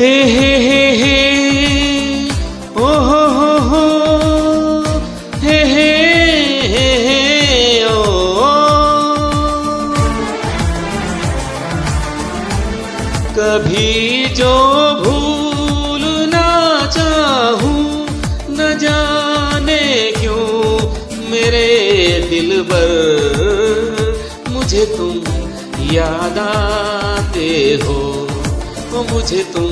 हे ओ हो हे ओ। कभी जो भूल ना चाहूं न जाने क्यों मेरे दिलबर, मुझे तुम याद आते हो, मुझे तुम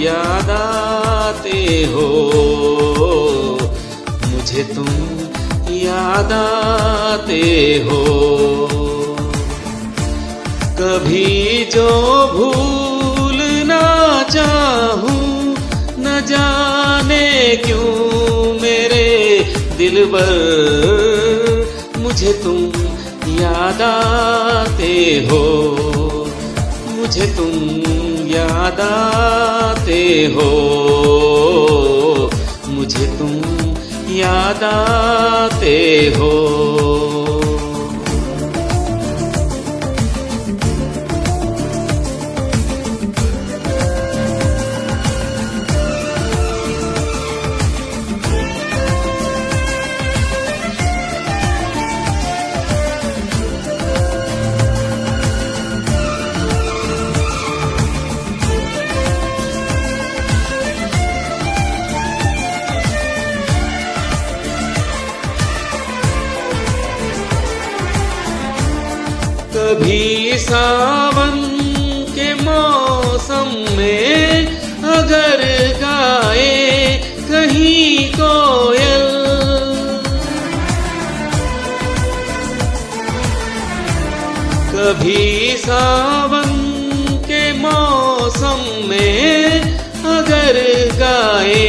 याद आते हो, मुझे तुम याद आते हो। कभी जो भूल ना चाहूं न जाने क्यों मेरे दिलबर, मुझे तुम याद आते हो, मुझे तुम याद आते हो, मुझे तुम याद आते हो। कभी सावन के मौसम में अगर गाए कहीं कोयल, कभी सावन के मौसम में अगर गाए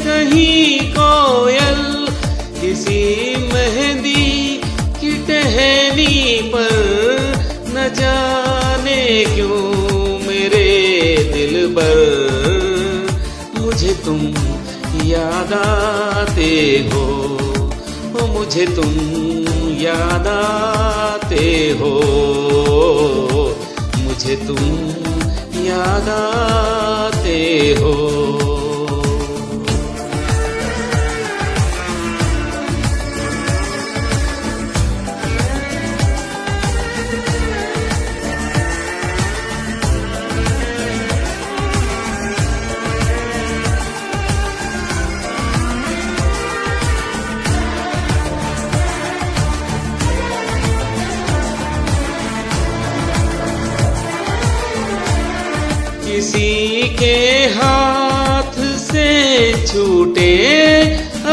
कहीं कोयल, किसी मेहंदी की टहनी पर न जाने क्यों मेरे दिलबर, मुझे तुम याद आते हो, मुझे तुम याद आते हो, मुझे तुम याद आते हो। किसी के हाथ से छूटे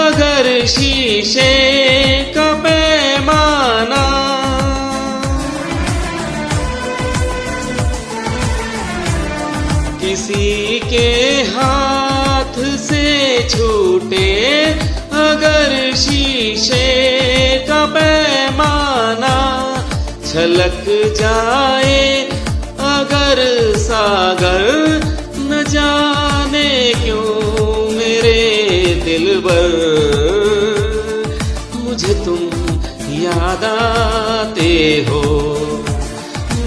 अगर शीशे का पैमाना, किसी के हाथ से छूटे अगर शीशे का पैमाना, छलक जाए अगर सागर, न जाने क्यों मेरे दिलबर, मुझे तुम याद आते हो,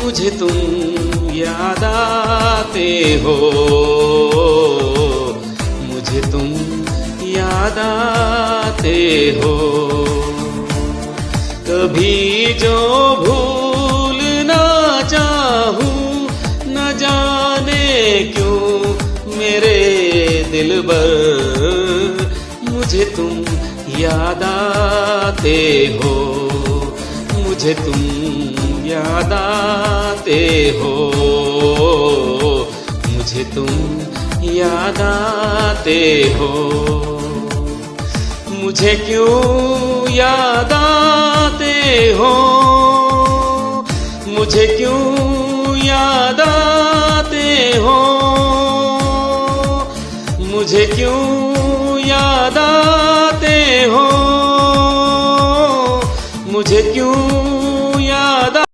मुझे तुम याद आते हो, मुझे तुम याद आते हो। कभी जो भूल ना चाहूं न जाने क्यों मेरे दिलबर, मुझे तुम याद आते हो, मुझे तुम याद आते हो, मुझे तुम याद आते हो। मुझे क्यों याद आते हो, मुझे क्यों याद आते हो, मुझे क्यों याद आते हो, मुझे